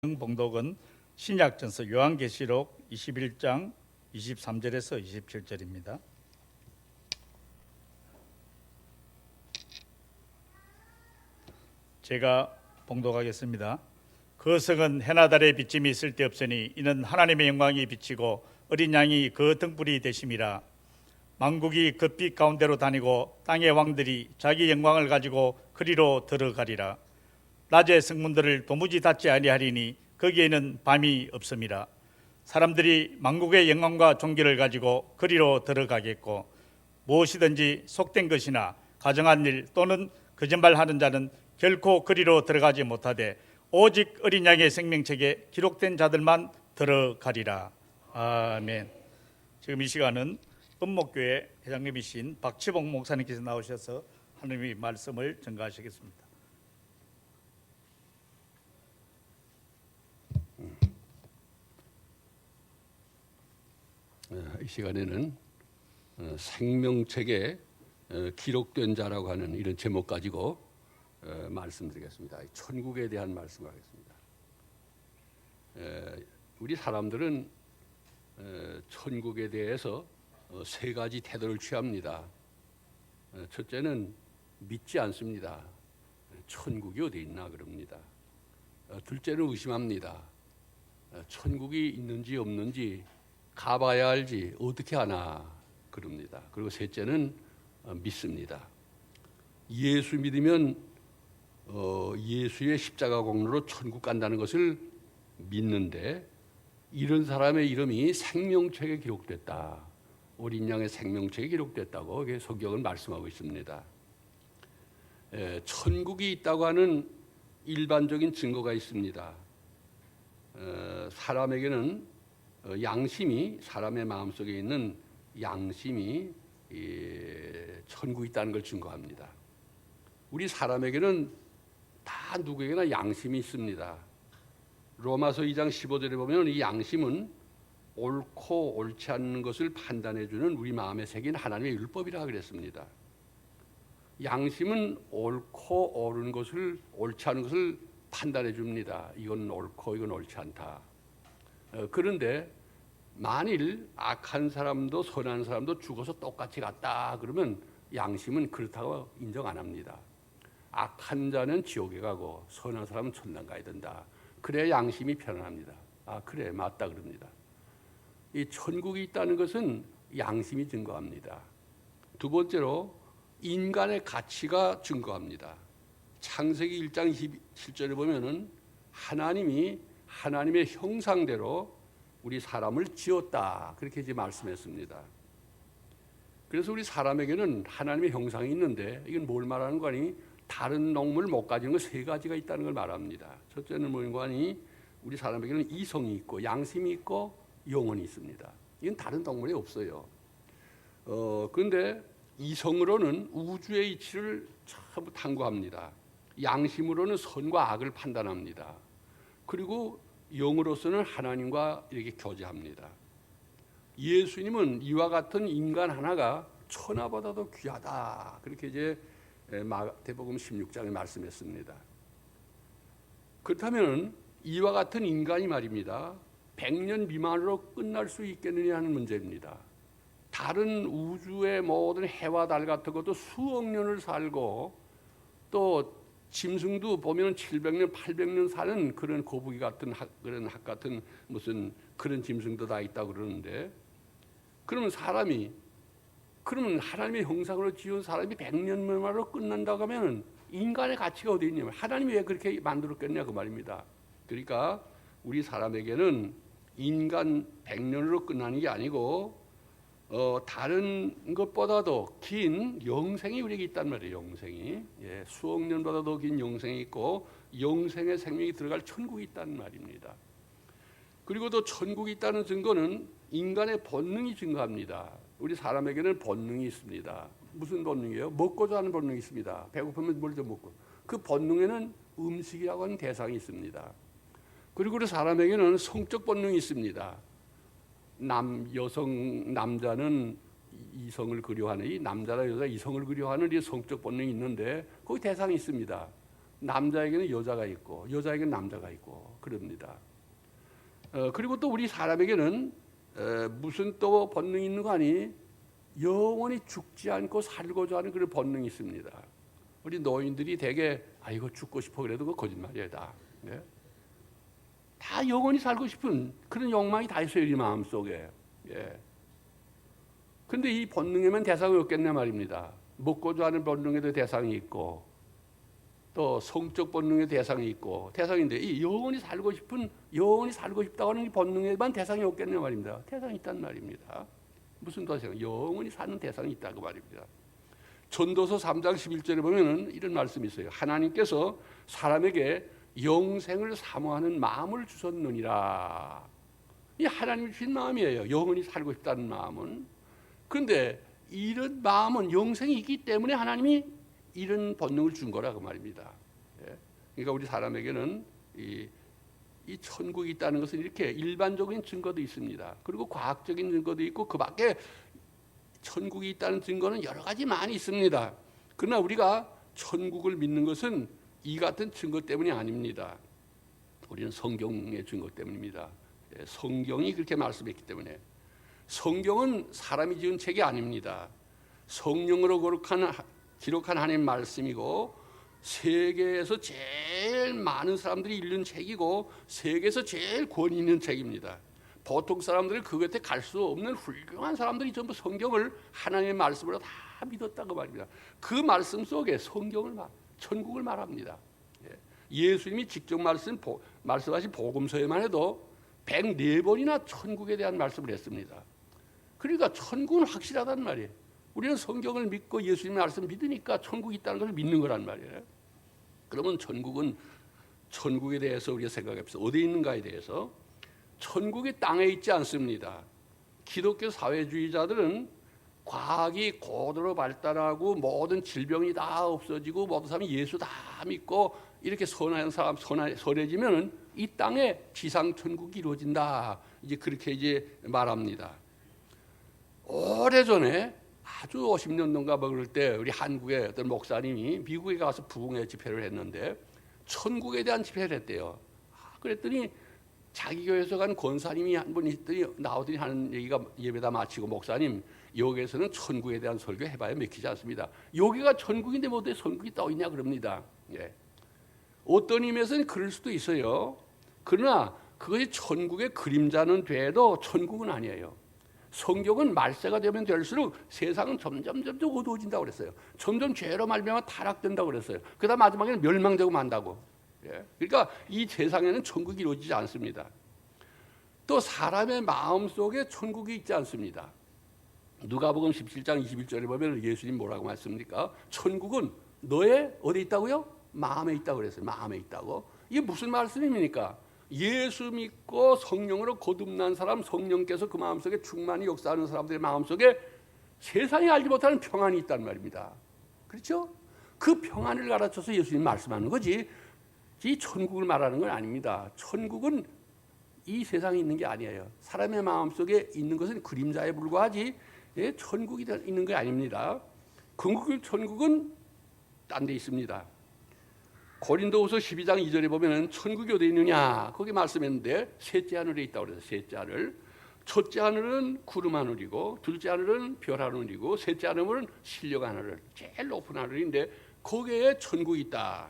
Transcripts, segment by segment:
봉독은 신약전서 요한계시록 21장 23절에서 27절입니다. 제가 봉독하겠습니다. 그 성은 해나 달의 비침이 쓸데없으니 이는 하나님의 영광이 비치고 어린 양이 그 등불이 되심이라. 만국이 그 빛 가운데로 다니고 땅의 왕들이 자기 영광을 가지고 그리로 들어가리라. 낮에 성문들을 도무지 닫지 아니하리니 거기에는 밤이 없음이라. 사람들이 만국의 영광과 존귀를 가지고 그리로 들어가겠고 무엇이든지 속된 것이나 가정한 일 또는 거짓말하는 자는 결코 그리로 들어가지 못하되 오직 어린 양의 생명책에 기록된 자들만 들어가리라. 아멘. 지금 이 시간은 은목교회 회장님이신 박치봉 목사님께서 나오셔서 하나님의 말씀을 전가하시겠습니다. 이 시간에는 생명책에 기록된 자라고 하는 이런 제목 가지고 말씀드리겠습니다. 천국에 대한 말씀을 하겠습니다. 우리 사람들은 천국에 대해서 세 가지 태도를 취합니다. 첫째는 믿지 않습니다. 천국이 어디 있나 그럽니다. 둘째는 의심합니다. 천국이 있는지 없는지 가봐야 알지 어떻게 아나 그럽니다. 그리고 셋째는 믿습니다. 예수 믿으면 예수의 십자가 공로로 천국 간다는 것을 믿는데 이런 사람의 이름이 생명책에 기록됐다. 어린 양의 생명책에 기록됐다고 성경은 말씀하고 있습니다. 천국이 있다고 하는 일반적인 증거가 있습니다. 사람에게는 양심이 사람의 마음속에 있는 양심이 천국에 있다는 걸 증거합니다. 우리 사람에게는 다 누구에게나 양심이 있습니다. 로마서 2장 15절에 보면 이 양심은 옳고 옳지 않는 것을 판단해 주는 우리 마음에 새긴 하나님의 율법이라 그랬습니다. 양심은 옳고 옳은 것을 옳지 않은 것을 판단해 줍니다. 이건 옳고 이건 옳지 않다. 그런데 만일 악한 사람도 선한 사람도 죽어서 똑같이 갔다 그러면 양심은 그렇다고 인정 안 합니다. 악한 자는 지옥에 가고 선한 사람은 천당 가야 된다. 그래야 양심이 편안합니다. 아 그래 맞다 그럽니다. 이 천국이 있다는 것은 양심이 증거합니다. 두 번째로 인간의 가치가 증거합니다. 창세기 1장 27절에 보면은 하나님이 하나님의 형상대로 우리 사람을 지었다 그렇게 이제 말씀했습니다. 그래서 우리 사람에게는 하나님의 형상이 있는데 이건 뭘 말하는 거니? 다른 동물 못 가지는 것 세 가지가 있다는 걸 말합니다. 첫째는 뭔가 하니 우리 사람에게는 이성이 있고 양심이 있고 영혼이 있습니다. 이건 다른 동물에 없어요. 그런데 이성으로는 우주의 이치를 전부 탐구합니다. 양심으로는 선과 악을 판단합니다. 그리고 영으로서는 하나님과 이렇게 교제합니다. 예수님은 이와 같은 인간 하나가 천하보다도 귀하다. 그렇게 이제 마태복음 16장에 말씀했습니다. 그렇다면 이와 같은 인간이 말입니다. 100년 미만으로 끝날 수 있겠느냐 하는 문제입니다. 다른 우주의 모든 해와 달 같은 것도 수억 년을 살고 또 짐승도 보면 700년, 800년 사는 그런 거북이 같은 그런 학 같은 무슨 그런 짐승도 다 있다고 그러는데 그러면 그러면 하나님의 형상으로 지은 사람이 100년 만으로 끝난다고 하면 인간의 가치가 어디 있냐면 하나님이 왜 그렇게 만들었겠냐 그 말입니다. 그러니까 우리 사람에게는 인간 100년으로 끝나는 게 아니고 다른 것보다도 긴 영생이 우리에게 있단 말이에요. 영생이 수억 년보다도 긴 영생이 있고 영생의 생명이 들어갈 천국이 있다는 말입니다. 그리고 또 천국이 있다는 증거는 인간의 본능이 증거합니다. 우리 사람에게는 본능이 있습니다. 무슨 본능이에요? 먹고자 하는 본능이 있습니다. 배고프면 뭘 좀 먹고 그 본능에는 음식이라고 하는 대상이 있습니다. 그리고 우리 사람에게는 성적 본능이 있습니다. 남자는 이성을 그리워하는 이 남자나 여자 이성을 그리워하는 이 성적 본능이 있는데 거기 대상이 있습니다. 남자에게는 여자가 있고 여자에게는 남자가 있고 그럽니다. 그리고 또 우리 사람에게는 무슨 또 본능이 있는 거 아니? 영원히 죽지 않고 살고자 하는 그런 본능이 있습니다. 우리 노인들이 대개 이거 죽고 싶어 그래도 그거 거짓말이에요 다. 네? 다 영원히 살고 싶은 그런 욕망이 다 있어요 이 마음속에. 예. 근데 이 본능에만 대상이 없겠냐 말입니다. 먹고자 하는 본능에도 대상이 있고 또 성적 본능의 대상이 있고 대상인데 이 영원히 살고 싶다고 하는 이 본능에만 대상이 없겠냐 말입니다. 대상이 있단 말입니다. 무슨 대상? 영원히 사는 대상이 있다고 말입니다. 전도서 3장 11절에 보면은 이런 말씀이 있어요. 하나님께서 사람에게 영생을 사모하는 마음을 주셨느니라. 이 하나님이 주신 마음이에요. 영원히 살고 싶다는 마음은. 그런데 이런 마음은 영생이 있기 때문에 하나님이 이런 본능을 준 거라고 말입니다. 예. 그러니까 우리 사람에게는 이 천국이 있다는 것은 이렇게 일반적인 증거도 있습니다. 그리고 과학적인 증거도 있고 그 밖에 천국이 있다는 증거는 여러 가지 많이 있습니다. 그러나 우리가 천국을 믿는 것은 이 같은 증거 때문이 아닙니다. 우리는 성경의 증거 때문입니다. 예. 성경이 그렇게 말씀했기 때문에. 성경은 사람이 지은 책이 아닙니다. 성령으로 기록한 하나님의 말씀이고 세계에서 제일 많은 사람들이 읽는 책이고 세계에서 제일 권위 있는 책입니다. 보통 사람들은 그 곁에 갈 수 없는 훌륭한 사람들이 전부 성경을 하나님의 말씀으로 다 믿었다고 말입니다. 그 말씀 속에 천국을 말합니다. 예수님이 직접 말씀하신 복음서에만 해도 104번이나 천국에 대한 말씀을 했습니다. 그러니까 천국은 확실하단 말이에요. 우리는 성경을 믿고 예수님의 말씀을 믿으니까 천국이 있다는 것을 믿는 거란 말이에요. 그러면 천국에 대해서 우리가 생각해봅시다. 어디에 있는가에 대해서. 천국이 땅에 있지 않습니다. 기독교 사회주의자들은 과학이 고도로 발달하고 모든 질병이 다 없어지고 모든 사람이 예수 다 믿고 이렇게 선해지면은 이 땅에 지상 천국이 이루어진다. 이제 그렇게 이제 말합니다. 오래전에 아주 50년도인가 그럴 때 우리 한국의 어떤 목사님이 미국에 가서 부흥회 집회를 했는데 천국에 대한 집회를 했대요. 그랬더니 자기 교회에서 간 권사님이 한 분 있더니 나오더니 하는 얘기가 예배다 마치고 목사님 여기에서는 천국에 대한 설교 해봐야 맥히지 않습니다. 여기가 천국인데 뭐 어떻게 천국이 떠 있냐 그럽니다. 예. 어떤 의미에서는 그럴 수도 있어요. 그러나 그것이 천국의 그림자는 돼도 천국은 아니에요. 성경은 말세가 되면 될수록 세상은 점점 어두워진다고 그랬어요. 점점 죄로 말미암아 타락된다고 그랬어요. 그러다 마지막에는 멸망되고 만다고. 예. 그러니까 이 세상에는 천국이 이루어지지 않습니다. 또 사람의 마음속에 천국이 있지 않습니다. 누가복음 17장 21절에 보면 예수님 뭐라고 말씀합니까? 천국은 너의 어디 있다고요? 마음에 있다고 그랬어요. 마음에 있다고. 이게 무슨 말씀입니까? 예수 믿고 성령으로 거듭난 사람, 성령께서 그 마음속에 충만히 역사하는 사람들의 마음속에 세상이 알지 못하는 평안이 있단 말입니다. 그렇죠? 그 평안을 가르쳐서 예수님 말씀하는 거지 이 천국을 말하는 건 아닙니다. 천국은 이 세상에 있는 게 아니에요. 사람의 마음속에 있는 것은 그림자에 불과하지 천국이 있는 게 아닙니다. 천국은 딴 데 있습니다. 고린도후서 12장 2절에 보면은 천국이 어디 있느냐 거기 말씀했는데 셋째 하늘에 있다고 그래서 셋째 하늘. 첫째 하늘은 구름 하늘이고 둘째 하늘은 별 하늘이고 셋째 하늘은 신령 하늘, 제일 높은 하늘인데 거기에 천국이 있다.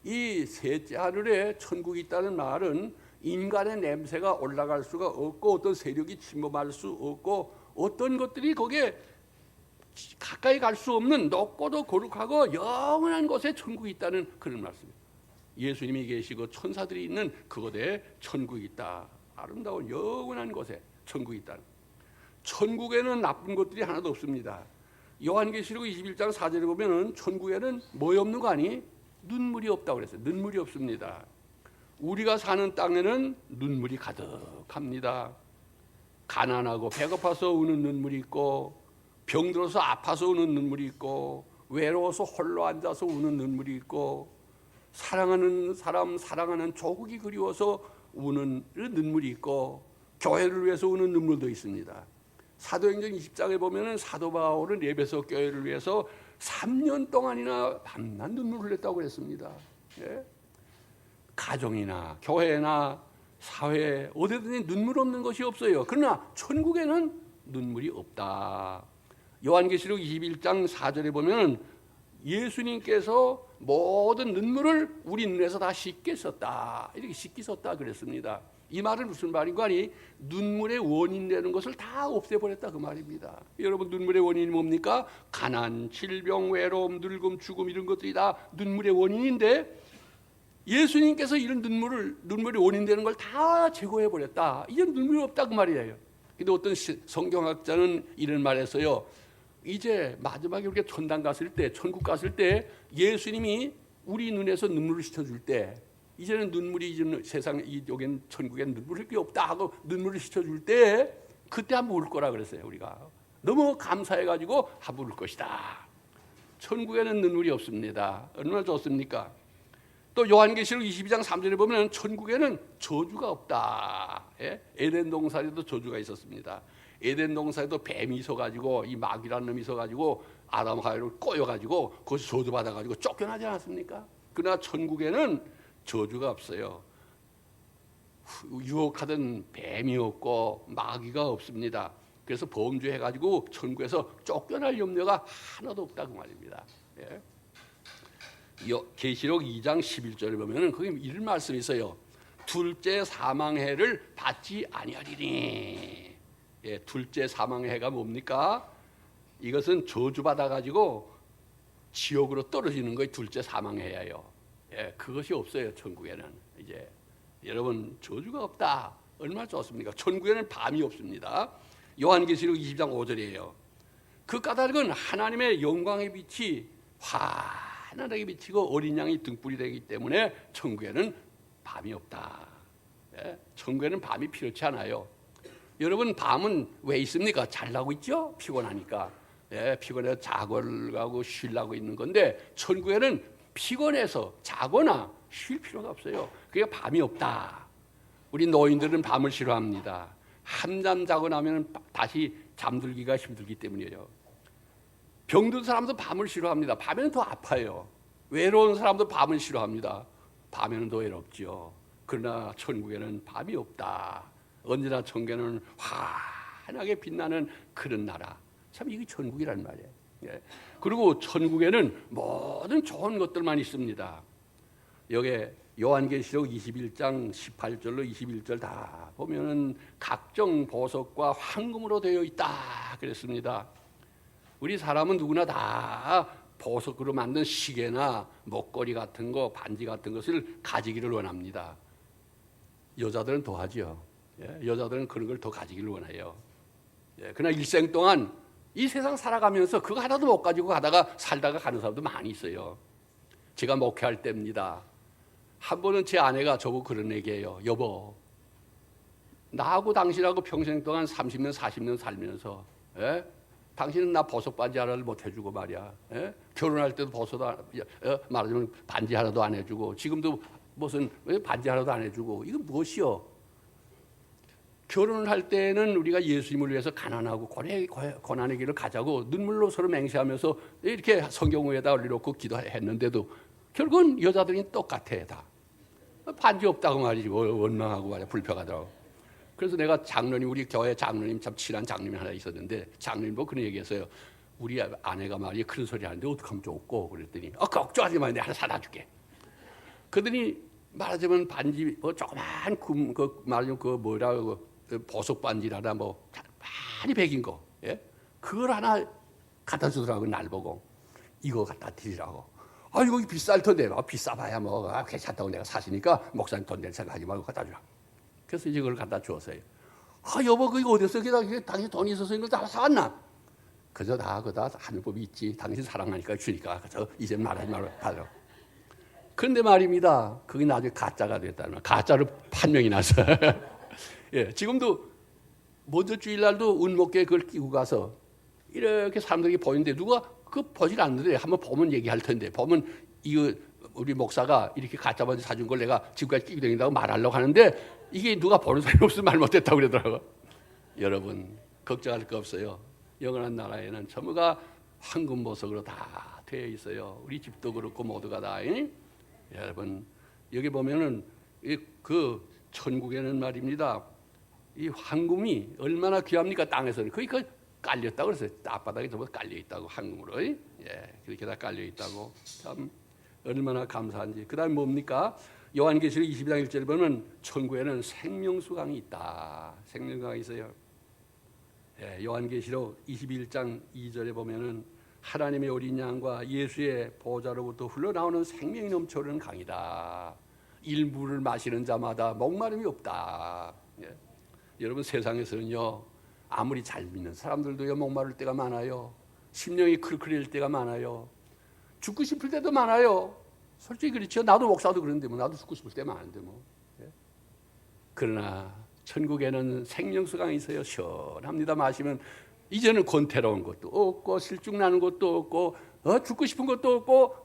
이 셋째 하늘에 천국이 있다는 말은 인간의 냄새가 올라갈 수가 없고 어떤 세력이 침범할 수 없고 어떤 것들이 거기에 가까이 갈 수 없는 높고도 거룩하고 영원한 곳에 천국이 있다는 그런 말씀이에요. 예수님이 계시고 천사들이 있는 그곳에 천국이 있다. 아름다운 영원한 곳에 천국이 있다. 천국에는 나쁜 것들이 하나도 없습니다. 요한계시록 21장 4절에 보면은 천국에는 뭐이 없는 거 아니? 눈물이 없다고 그랬어요. 눈물이 없습니다. 우리가 사는 땅에는 눈물이 가득합니다. 가난하고 배고파서 우는 눈물이 있고 병들어서 아파서 우는 눈물이 있고 외로워서 홀로 앉아서 우는 눈물이 있고 사랑하는 사람, 사랑하는 조국이 그리워서 우는 눈물이 있고 교회를 위해서 우는 눈물도 있습니다. 사도행전 20장에 보면은 사도 바울은 에베소 교회를 위해서 3년 동안이나 밤낮 눈물을 흘렸다고 그랬습니다. 예? 가정이나 교회나 사회 어디든지 눈물 없는 것이 없어요. 그러나 천국에는 눈물이 없다. 요한계시록 21장 4절에 보면 예수님께서 모든 눈물을 우리 눈에서 다 씻겠었다. 이렇게 씻기셨다 그랬습니다. 이 말은 무슨 말인가 하니 눈물의 원인 되는 것을 다 없애버렸다 그 말입니다. 여러분 눈물의 원인이 뭡니까? 가난, 질병, 외로움, 늙음, 죽음 이런 것들이 다 눈물의 원인인데 예수님께서 이런 눈물의 원인 되는 걸 다 제거해버렸다. 이제 눈물이 없다 그 말이에요. 근데 어떤 성경학자는 이런 말했어요. 이제 마지막에 우리가 천당 갔을 때, 천국 갔을 때 예수님이 우리 눈에서 눈물을 씻어줄 때 이제는 눈물이 이제 세상 여기는 천국엔 눈물 흘릴 게 없다 하고 눈물을 씻어줄 때 그때 한번 울 거라 그랬어요. 우리가 너무 감사해가지고 한번 울 것이다. 천국에는 눈물이 없습니다. 얼마나 좋습니까? 또 요한계시록 22장 3절에 보면 천국에는 저주가 없다. 예? 에덴 동산에도 저주가 있었습니다. 에덴 동산에도 뱀이 있어가지고 이 마귀라는 놈이 있어가지고 아담 하와를 꼬여가지고 거기서 저주받아가지고 쫓겨나지 않았습니까? 그러나 천국에는 저주가 없어요. 유혹하던 뱀이 없고 마귀가 없습니다. 그래서 범죄해가지고 천국에서 쫓겨날 염려가 하나도 없다 그 말입니다. 예? 계시록 2장 11절에 보면 거기 이런 말씀이 있어요. 둘째 사망해를 받지 아니하리니. 예, 둘째 사망해가 뭡니까? 이것은 저주받아 가지고 지옥으로 떨어지는 것이 둘째 사망해예요. 예, 그것이 없어요 천국에는. 이제 여러분 저주가 없다. 얼마나 좋습니까? 천국에는 밤이 없습니다. 요한계시록 20장 5절이에요. 그 까닭은 하나님의 영광의 빛이 환하게 비치고 어린 양이 등불이 되기 때문에 천국에는 밤이 없다. 예? 천국에는 밤이 필요치 않아요. 여러분 밤은 왜 있습니까? 잘나고 있죠? 피곤하니까. 예, 피곤해서 자고를 가고 쉬려고 있는 건데 천국에는 피곤해서 자거나 쉴 필요가 없어요. 그러니까 밤이 없다. 우리 노인들은 밤을 싫어합니다. 한잠 자고 나면 다시 잠들기가 힘들기 때문이에요. 병든 사람도 밤을 싫어합니다. 밤에는 더 아파요. 외로운 사람도 밤을 싫어합니다. 밤에는 더 외롭죠. 그러나 천국에는 밤이 없다. 언제나 천국에는 환하게 빛나는 그런 나라. 참 이게 천국이란 말이에요. 예. 그리고 천국에는 모든 좋은 것들만 있습니다. 여기 요한계시록 21장 18절로 21절 다 보면은 각종 보석과 황금으로 되어 있다 그랬습니다. 우리 사람은 누구나 다 보석으로 만든 시계나 목걸이 같은 거, 반지 같은 것을 가지기를 원합니다. 여자들은 더 하죠. 예, 여자들은 그런 걸 더 가지기를 원해요. 예, 그러나 일생 동안 이 세상 살아가면서 그거 하나도 못 가지고 가다가 살다가 가는 사람도 많이 있어요. 제가 목회할 때입니다. 한 번은 제 아내가 저보고 그런 얘기해요. 여보, 나하고 당신하고 평생 동안 30년, 40년 살면서 예? 당신은 나 버섯 반지 하나를 못 해주고 말이야. 예? 결혼할 때도 버섯 말하자면 반지 하나도 안 해주고 지금도 무슨 반지 하나도 안 해주고 이건 무엇이요? 결혼을 할 때는 우리가 예수님을 위해서 가난하고 고난의 길을 가자고 눈물로 서로 맹세하면서 이렇게 성경 위에다 올려놓고 기도했는데도 결국은 여자들이 똑같아 다. 반지 없다고 말이지 원망하고 말이야 불평하더라고. 그래서 내가 장로님 우리 교회 장로님 참 친한 장로님이 하나 있었는데 장로님 보고 그런 얘기했어요. 우리 아내가 말이야 그런 소리 하는데 어떡하면 좋고 그랬더니 걱정하지 마 내가 하나 사다 줄게. 그러더니 말하자면 반지 뭐 조그만 말하자면 그 뭐라고 보석 반지라나 뭐 많이 배긴 거 예? 그걸 하나 갖다 주더라고 날 보고 이거 갖다 드리라고. 아 이거 비쌀 텐데 비싸봐야 뭐 괜찮다고 내가 사시니까 목사님 돈 낼 생각하지 말고 갖다 주라. 그래서 이걸 갖다 주었어요. 아 여보 그거 어디서 당신 돈이 있어서 이걸 다 사왔나? 그저 다 그다 하는 법이 있지. 당신 사랑하니까 주니까 그저 이제 말하지 말고 받으라. 그런데 말입니다. 그게 나중에 가짜가 됐다는 거야. 가짜로 판명이 나서. 예, 지금도 먼저 주일날도 은목교에 그걸 끼고 가서 이렇게 사람들이 보이는데 누가 그 보질 않는데 한번 보면 얘기할 텐데 보면 이거 우리 목사가 이렇게 가짜 반지 사준 걸 내가 지금까지 끼고 다닌다고 말하려고 하는데 이게 누가 보는 사람이 없으면 말 못했다고 그러더라고요. 여러분 걱정할 거 없어요. 영원한 나라에는 전부가 황금 보석으로 다 되어 있어요. 우리 집도 그렇고 모두가 다. 여러분 여기 보면은 그 천국에는 말입니다. 이 황금이 얼마나 귀합니까? 땅에서는 거의 그 깔렸다고 그랬어요. 앞바닥에 전부 깔려 있다고 황금으로. 그렇게 다 깔려 있다고. 참 얼마나 감사한지. 그다음 뭡니까? 요한계시록 22장 1절에 보면 천국에는 생명수강이 있다. 생명수강이 있어요. 요한계시록 21장 2절에 보면은 하나님의 어린 양과 예수의 보좌로부터 흘러나오는 생명이 넘쳐흐르는 강이다. 일물을 마시는 자마다 목마름이 없다. 여러분 세상에서는요 아무리 잘 믿는 사람들도요 목마를 때가 많아요. 심령이 클클해질 때가 많아요. 죽고 싶을 때도 많아요. 솔직히 그렇죠. 나도 목사도 그런데 뭐 나도 죽고 싶을 때 많은데 뭐. 그러나 천국에는 생명수강이 있어요. 시원합니다. 마시면 이제는 권태로운 것도 없고 실증 나는 것도 없고 죽고 싶은 것도 없고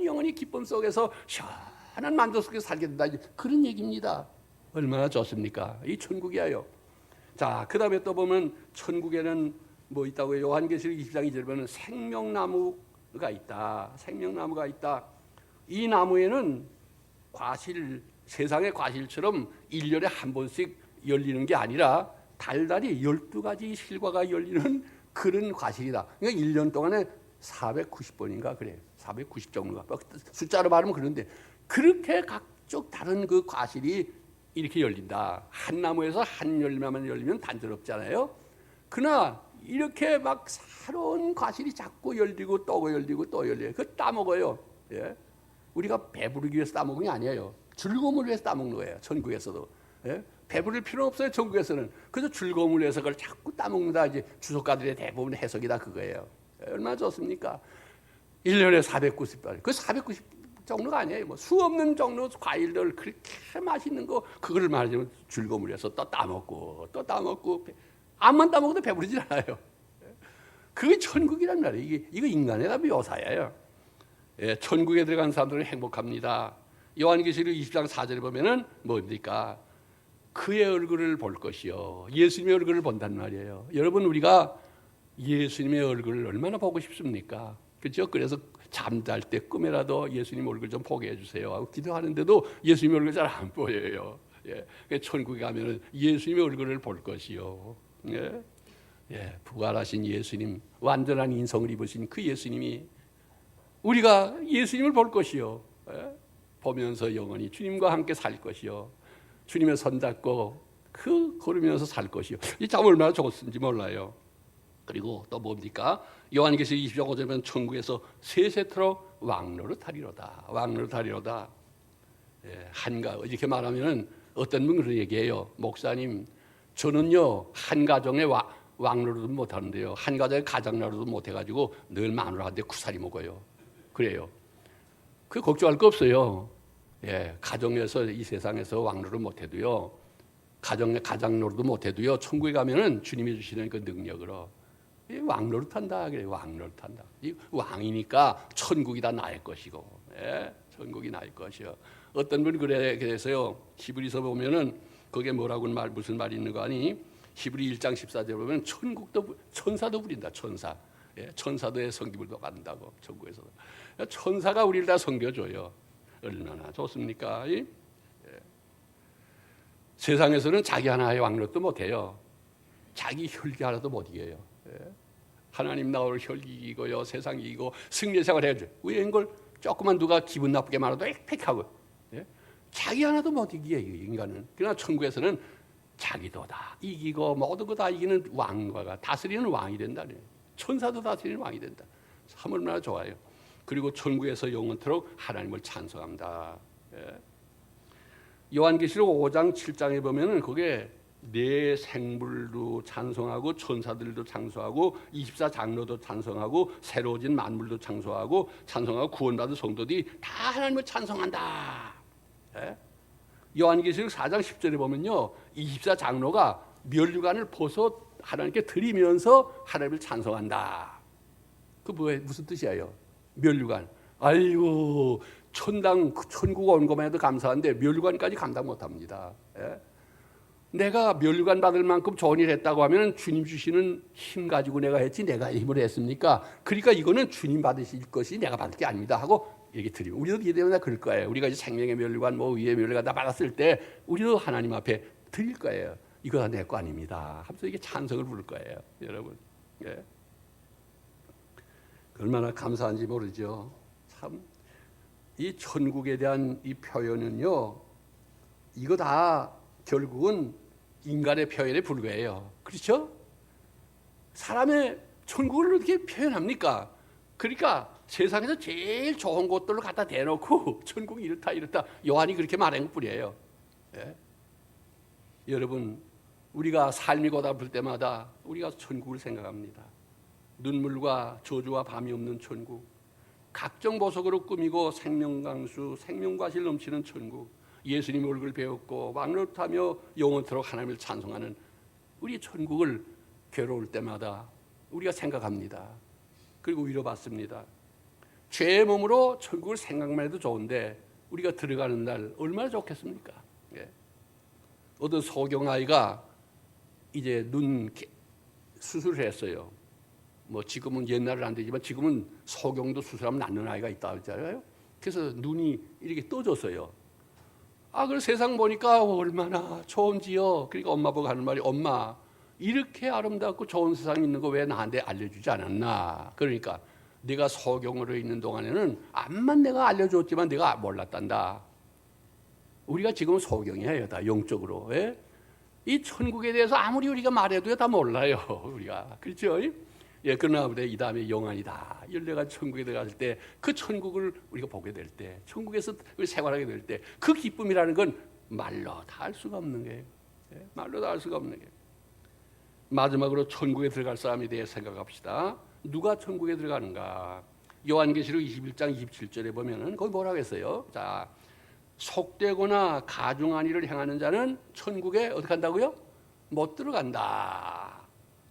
영원히 기쁨 속에서 시원한 만족 속에서 살게 된다. 그런 얘기입니다. 얼마나 좋습니까? 이 천국이에요. 자, 그 다음에 또 보면 천국에는 뭐 있다고요? 요한계시록 20장 2절에 보면 생명나무가 있다. 생명나무가 있다. 이 나무에는 세상의 과실처럼 1년에 한 번씩 열리는 게 아니라 달달이 12가지 실과가 열리는 그런 과실이다. 그러니까 1년 동안에 490번인가 그래. 490 정도가. 숫자로 말하면 그런데 그렇게 각종 다른 그 과실이 이렇게 열린다. 한 나무에서 한 열매만 열리면 단조롭잖아요. 그러나 이렇게 막 새로운 과실이 자꾸 열리고 또 열리고 또 열려요. 그거 따먹어요. 우리가 배부르기 위해서 따먹는 게 아니에요. 즐거움을 위해서 따먹는 거예요. 천국에서도. 배부를 필요 없어요. 천국에서는. 그래서 즐거움을 위해서 그걸 자꾸 따먹는다. 이제 주석가들의 대부분 해석이 다 그거예요. 얼마나 좋습니까? 1년에 490번. 그 490 종류가 아니에요. 뭐 수 없는 종류 과일들 그렇게 맛있는 거 그거를 말하자면 즐거움을 위해서 또 따먹고 또 따먹고 암만 따먹어도 배부르지 않아요. 그게 천국이란 말이에요. 이거 인간의 다 묘사예요. 천국에 들어간 사람들은 행복합니다. 요한계시록 20장 4절에 보면은 뭡니까? 그의 얼굴을 볼 것이요. 예수님의 얼굴을 본단 말이에요. 여러분 우리가 예수님의 얼굴을 얼마나 보고 싶습니까? 그렇죠? 그래서 잠잘 때 꿈에라도 예수님 얼굴 좀 보게 해주세요 하고 기도하는데도 예수님 얼굴 잘 안 보여요. 천국에 가면은 예수님의 얼굴을 볼 것이요. 부활하신 예수님, 완전한 인성을 입으신 그 예수님이 우리가 예수님을 볼 것이요. 보면서 영원히 주님과 함께 살 것이요. 주님의 손잡고 걸으면서 살 것이요. 이 참 얼마나 좋은지 몰라요. 그리고 또 뭡니까? 요한계시록 20장 5절에 보면 천국에서 세세토록 왕노릇하리로다. 왕노릇하리로다. 한가 이렇게 말하면은 어떤 분은 그런 얘기해요. 목사님, 저는요 한 가정의 왕노릇은 못 하는데요. 한 가정의 가장노릇은 못 해가지고 늘 마누라한테 구사리 먹어요. 그래요. 그 걱정할 거 없어요. 가정에서 이 세상에서 왕노릇 못 해도요. 가장노릇도 못 해도요. 천국에 가면은 주님이 주시는 그 능력으로 왕노릇한다 그래. 왕노릇한다. 이 왕이니까 천국이 다 나의 것이고, 천국이 나의 것이요. 어떤 분이 그래서요. 히브리서 보면은 거기에 뭐라고 무슨 말이 있는 거 아니? 히브리 1장 14절에 보면 천사도 부린다. 천사. 천사도의 성기불도 간다고 천국에서도. 천사가 우리를 다 섬겨줘요. 얼마나 좋습니까? 세상에서는 자기 하나의 왕노릇도 못해요. 자기 혈기 하나도 못 이겨요. 하나님 나올 혈기 이기고요. 세상 이기고 승리 생활 해야죠. 왜 이걸 조금만 누가 기분 나쁘게 말해도 빽빽하고 자기 하나도 못 이기게 인간은. 그러나 천국에서는 자기도 다 이기고 모든 거 다 이기는 왕과 다스리는 왕이 된다. 천사도 다스리는 왕이 된다. 참 얼마나 좋아요. 그리고 천국에서 영원토록 하나님을 찬송합니다. 요한계시록 5장 7장에 보면은 그게 내 생물도 찬송하고 천사들도 찬송하고 24장로도 찬송하고 새로워진 만물도 찬송하고 구원받은 성도들이 다 하나님을 찬송한다. 요한계시록 4장 10절에 보면요 24장로가 면류관을 벗어 하나님께 드리면서 하나님을 찬송한다. 그 무슨 뜻이에요? 면류관. 아이고 천국 온 것만 해도 감사한데 면류관까지 감당 못합니다. 내가 면류관 받을 만큼 좋은 일 했다고 하면 주님 주시는 힘 가지고 내가 했지 내가 힘으로 했습니까? 그러니까 이거는 주님 받으실 것이 내가 받을 게 아닙니다 하고 얘기 드리면 우리도 이게 되면 그럴 거예요. 우리가 이제 생명의 면류관 뭐 의의 면류관 다 받았을 때 우리도 하나님 앞에 드릴 거예요. 이거 다 내 거 아닙니다 하면서 이게 찬성을 부를 거예요. 여러분. 예. 얼마나 감사한지 모르죠. 참 이 천국에 대한 이 표현은요, 이거 다 결국은 인간의 표현에 불과해요. 그렇죠? 사람의 천국을 어떻게 표현합니까? 그러니까 세상에서 제일 좋은 것들로 갖다 대놓고 천국이 이렇다 이렇다 요한이 그렇게 말한 것뿐이에요. 예? 여러분, 우리가 삶이 고달플 때마다 우리가 천국을 생각합니다. 눈물과 저주와 밤이 없는 천국, 각종 보석으로 꾸미고 생명강수, 생명과실 넘치는 천국, 예수님 얼굴 배웠고 왕노릇하며 영원토록 하나님을 찬송하는 우리 천국을 괴로울 때마다 우리가 생각합니다. 그리고 위로받습니다. 죄의 몸으로 천국을 생각만 해도 좋은데 우리가 들어가는 날 얼마나 좋겠습니까? 예. 어떤 소경아이가 이제 눈 수술을 했어요. 뭐 지금은 옛날은 안 되지만 지금은 소경도 수술하면 낫는 아이가 있다 그러잖아요. 그래서 눈이 이렇게 떠졌어요. 그래서 세상 보니까 얼마나 좋은지요. 그러니까 엄마 보고 하는 말이, 엄마 이렇게 아름답고 좋은 세상이 있는 거 왜 나한테 알려주지 않았나. 그러니까 네가 소경으로 있는 동안에는 암만 내가 알려줬지만 네가 몰랐단다. 우리가 지금 소경이에요. 다 영적으로. 예? 이 천국에 대해서 아무리 우리가 말해도 다 몰라요. 우리가. 그렇죠? 예, 그러나 우리 이 다음에 영안이다. 열려가 천국에 들어갈 때 그 천국을 우리가 보게 될 때, 천국에서 생활하게 될 때 그 기쁨이라는 건 말로 다 할 수가 없는 거예요. 예, 말로 다 할 수가 없는 거예요. 마지막으로 천국에 들어갈 사람에 대해 생각합시다. 누가 천국에 들어가는가? 요한계시록 21장 27절에 보면은 거기 뭐라고 했어요? 자, 속되거나 가증한 일을 행하는 자는 천국에 어떻게 한다고요? 못 들어간다.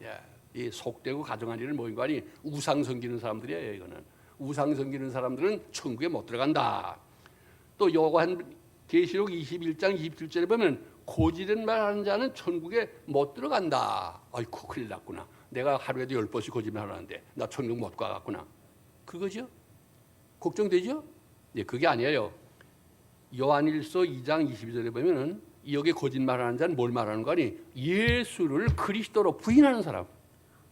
예. 이 속되고 가증한 일을 뭐인 거 아니? 우상 섬기는 사람들이에요. 이거는 우상 섬기는 사람들은 천국에 못 들어간다. 또 요한계시록 21장 27절에 보면 고지된 말하는 자는 천국에 못 들어간다. 아이고 큰일 났구나. 내가 하루에도 10번씩 거짓말하는데 나 천국 못 가겠구나. 그거죠? 걱정되죠? 네, 그게 아니에요. 요한일서 2장 22절에 보면은 여기 거짓말하는 자는 뭘 말하는 거 아니? 예수를 그리스도로 부인하는 사람.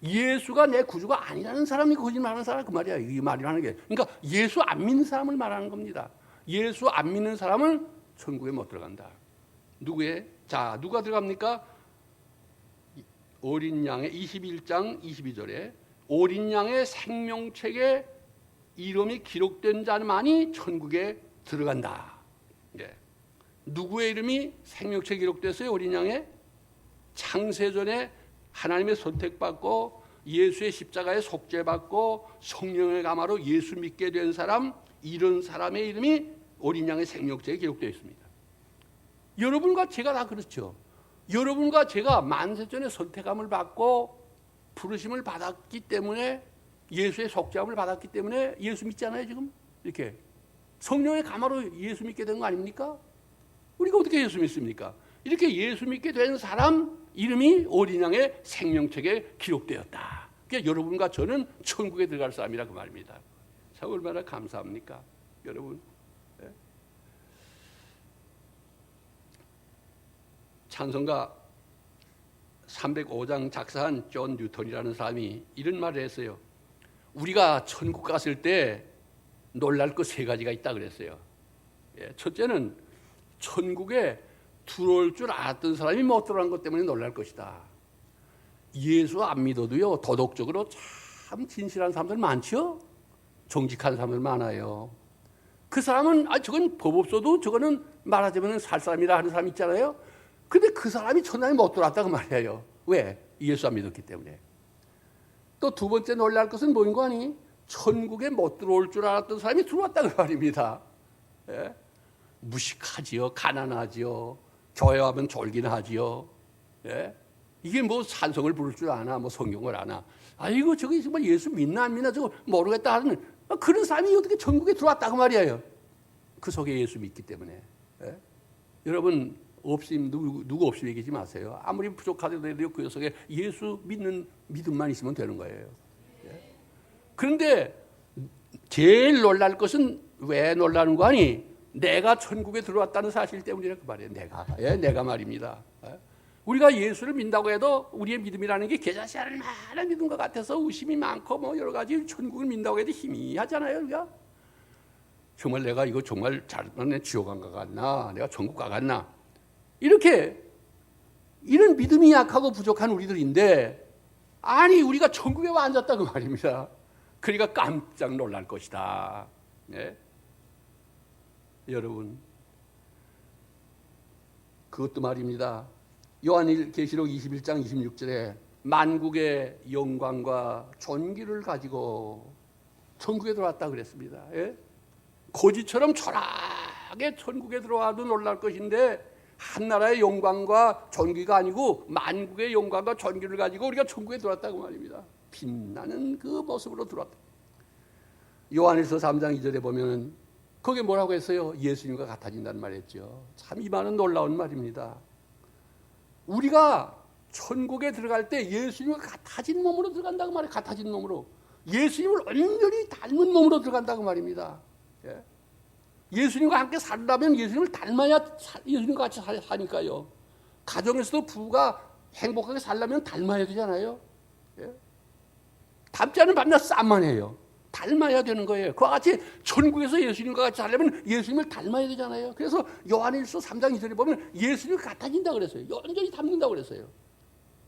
예수가 내 구주가 아니라는 사람이 거짓말하는 사람 그 말이야. 이 말이라는 게. 그러니까 예수 안 믿는 사람을 말하는 겁니다. 예수 안 믿는 사람은 천국에 못 들어간다. 누구의? 자, 누가 들어갑니까? 어린 양의 21장 22절에 어린 양의 생명책에 이름이 기록된 자만이 천국에 들어간다. 예. 누구의 이름이 생명책에 기록됐어요? 어린 양의? 창세전에 하나님의 선택받고 예수의 십자가에 속죄받고 성령의 감화로 예수 믿게 된 사람, 이런 사람의 이름이 어린 양의 생명책에 기록되어 있습니다. 여러분과 제가 다 그렇죠. 여러분과 제가 만세전에 선택함을 받고 부르심을 받았기 때문에 예수의 속죄함을 받았기 때문에 예수 믿잖아요. 지금 이렇게 성령의 감화로 예수 믿게 된 거 아닙니까? 우리가 어떻게 예수 믿습니까? 이렇게 예수 믿게 된 사람 이름이 어린 양의 생명책에 기록되었다. 그러니까 여러분과 저는 천국에 들어갈 사람이라 그 말입니다. 참 얼마나 감사합니까, 여러분? 네? 찬송가 305장 작사한 존 뉴턴이라는 사람이 이런 말을 했어요. 우리가 천국 갔을 때 놀랄 것 세 가지가 있다 그랬어요. 예, 첫째는 천국에 들어올 줄 알았던 사람이 못 들어간 것 때문에 놀랄 것이다. 예수 안 믿어도요, 도덕적으로 참 진실한 사람들 많죠? 정직한 사람들 많아요. 그 사람은 저건 법 없어도 저거는 말하자면 살 사람이라 하는 사람 있잖아요. 근데 그 사람이 천당에 못 들어왔다고 말이에요. 왜? 예수 안 믿었기 때문에. 또 두 번째 놀랄 것은 뭐인 거 아니? 천국에 못 들어올 줄 알았던 사람이 들어왔다고 말입니다. 예? 무식하지요, 가난하지요, 교회 와면 졸긴 하지요. 예? 이게 뭐 찬송을 부를 줄 아나, 뭐 성경을 아나. 아이고 저기 정말 예수 믿나 안 믿나 저거 모르겠다 하는 그런 사람이 어떻게 천국에 들어왔다고 말이에요. 그 속에 예수 믿기 때문에. 예? 여러분 없음 누구 없이 얘기하지 마세요. 아무리 부족하더라도 그 속에 예수 믿는 믿음만 있으면 되는 거예요. 그런데 제일 놀랄 것은 왜 놀라는 거 아니? 내가 천국에 들어왔다는 사실 때문이라 그 말이에요. 내가 말입니다. 우리가 예수를 믿는다고 해도 우리의 믿음이라는 게 계좌시 않을 만한 믿음 것 같아서 의심이 많고 뭐 여러 가지 천국을 믿는다고 해도 희미하잖아요. 우리가 정말 내가 이거 정말 잘못해 지옥 안 가갔나? 내가 천국 가갔나? 이렇게 이런 믿음이 약하고 부족한 우리들인데 아니 우리가 천국에 와 앉았다 그 말입니다. 그러니까 깜짝 놀랄 것이다. 네? 여러분 그것도 말입니다. 요한계시록 21장 26절에 만국의 영광과 존귀를 가지고 천국에 들어왔다 그랬습니다. 예? 고지처럼 초라하게 천국에 들어와도 놀랄 것인데 한 나라의 영광과 존귀가 아니고 만국의 영광과 존귀를 가지고 우리가 천국에 들어왔다고 말입니다. 빛나는 그 모습으로 들어왔다. 요한일서 3장 2절에 보면 거기에 뭐라고 했어요? 예수님과 같아진다는 말이었죠. 참 이 말은 놀라운 말입니다. 우리가 천국에 들어갈 때 예수님과 같아진 몸으로 들어간다고 말이에요. 같아진 몸으로. 예수님을 완전히 닮은 몸으로 들어간다고 말입니다. 예? 예수님과 함께 살려면 예수님을 닮아야 예수님과 같이 사니까요. 가정에서도 부부가 행복하게 살려면 닮아야 되잖아요. 예? 닮지 않으면 만나 싸움만 해요. 닮아야 되는 거예요. 그와 같이 천국에서 예수님과 같이 살려면 예수님을 닮아야 되잖아요. 그래서 요한일서 3장 2절에 보면 예수님과 같아진다 그랬어요. 완전히 닮는다 그랬어요.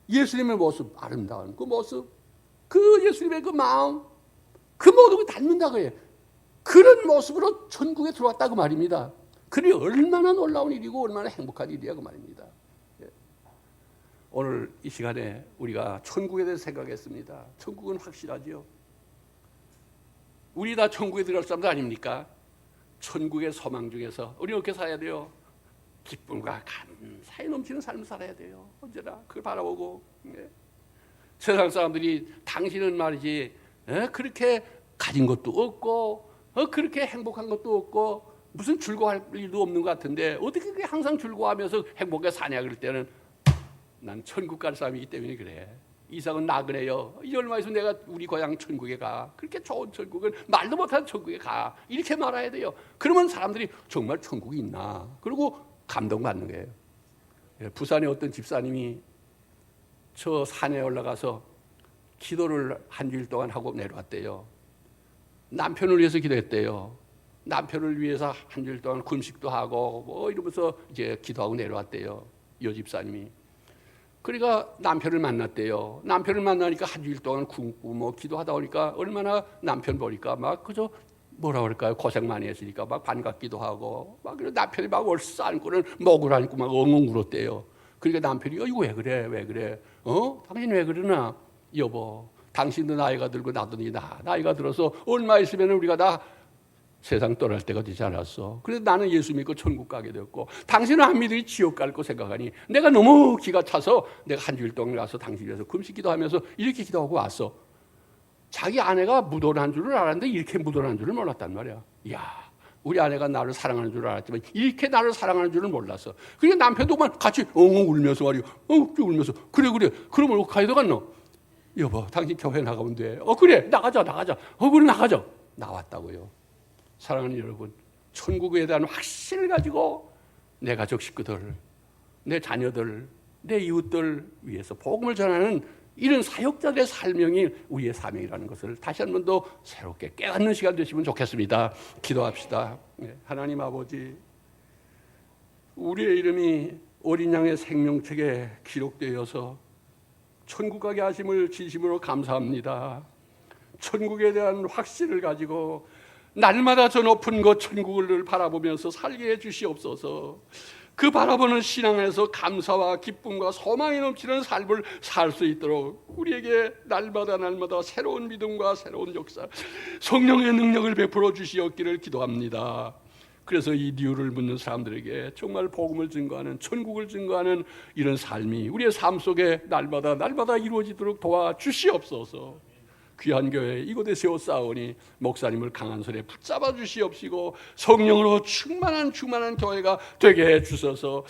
예수님의 모습, 아름다운 그 모습, 그 예수님의 그 마음, 그 모든 걸 닮는다 그래요. 그런 모습으로 천국에 들어왔다 그 말입니다. 그게 얼마나 놀라운 일이고 얼마나 행복한 일이야 그 말입니다. 오늘 이 시간에 우리가 천국에 대해서 생각했습니다. 천국은 확실하죠. 우리 다 천국에 들어갈 사람도 아닙니까? 천국의 소망 중에서 우리 어떻게 살아야 돼요? 기쁨과 감사에 넘치는 삶을 살아야 돼요. 언제나 그걸 바라보고. 세상 사람들이 당신은 말이지 그렇게 가진 것도 없고 그렇게 행복한 것도 없고 무슨 즐거워할 일도 없는 것 같은데 어떻게 그렇게 항상 즐거워하면서 행복하게 사냐 그럴 때는 난 천국 갈 사람이기 때문에 그래. 이상은 나그네요. 이 얼마 있으면 내가 우리 고향 천국에 가. 그렇게 좋은 천국을 말도 못하는 천국에 가. 이렇게 말해야 돼요. 그러면 사람들이 정말 천국이 있나. 그리고 감동받는 거예요. 부산에 어떤 집사님이 저 산에 올라가서 기도를 한 주일 동안 하고 내려왔대요. 남편을 위해서 기도했대요. 남편을 위해서 한 주일 동안 금식도 하고 뭐 이러면서 이제 기도하고 내려왔대요. 이 집사님이. 그러니까 남편을 만났대요. 남편을 만나니까 한 주일 동안 굶고 뭐 기도하다 보니까 얼마나 남편 보니까 막 그저 뭐라 그럴까요? 고생 많이 했으니까 막 반갑기도 하고 막 남편이 막 얼싸안고는 목을 안고 막 엉엉 울었대요. 그러니까 남편이 이거 왜 그래? 왜 그래? 당신 왜 그러나? 여보, 당신도 나이가 들고 나도 나이가 들어서 얼마 있으면 우리가 다 세상 떠날 때가 되지 않았어. 그래서 나는 예수 믿고 천국 가게 되었고 당신은 안 믿으니 지옥 갈 거 생각하니 내가 너무 기가 차서 내가 한 주일 동안 가서 당신 위해서 금식 기도하면서 이렇게 기도하고 왔어. 자기 아내가 무도한 줄을 알았는데 이렇게 무도한 줄을 몰랐단 말이야. 이야, 우리 아내가 나를 사랑하는 줄 알았지만 이렇게 나를 사랑하는 줄을 몰랐어. 그러니까 남편도 같이 엉엉 울면서 말이야. 울면서 그래 그러면 가이도 갔노? 여보, 당신 교회 나가면 돼. 그래 나가자. 그래 나가자. 나왔다고요. 사랑하는 여러분, 천국에 대한 확신을 가지고 내 가족 식구들, 내 자녀들, 내 이웃들 위해서 복음을 전하는 이런 사역자들의 삶이 우리의 사명이라는 것을 다시 한 번 더 새롭게 깨닫는 시간 되시면 좋겠습니다. 기도합시다. 하나님 아버지, 우리의 이름이 어린 양의 생명책에 기록되어서 천국 가게 하심을 진심으로 감사합니다. 천국에 대한 확신을 가지고 날마다 저 높은 것 천국을 바라보면서 살게 해 주시옵소서. 그 바라보는 신앙 안에서 감사와 기쁨과 소망이 넘치는 삶을 살 수 있도록 우리에게 날마다 새로운 믿음과 새로운 역사, 성령의 능력을 베풀어 주시옵기를 기도합니다. 그래서 이 이유를 묻는 사람들에게 정말 복음을 증거하는, 천국을 증거하는 이런 삶이 우리의 삶 속에 날마다 이루어지도록 도와주시옵소서. 귀한 교회 이곳에 세워 쌓으니 목사님을 강한 손에 붙잡아 주시옵시고 성령으로 충만한 교회가 되게 해 주셔서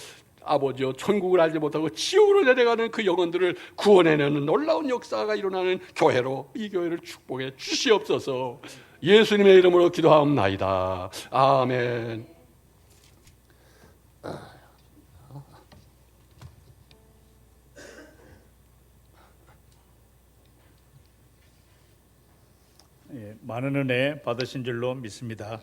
아버지여 천국을 알지 못하고 지옥으로 내려가는 그 영혼들을 구원해내는 놀라운 역사가 일어나는 교회로 이 교회를 축복해 주시옵소서. 예수님의 이름으로 기도하옵나이다. 아멘. 많은 은혜 받으신 줄로 믿습니다.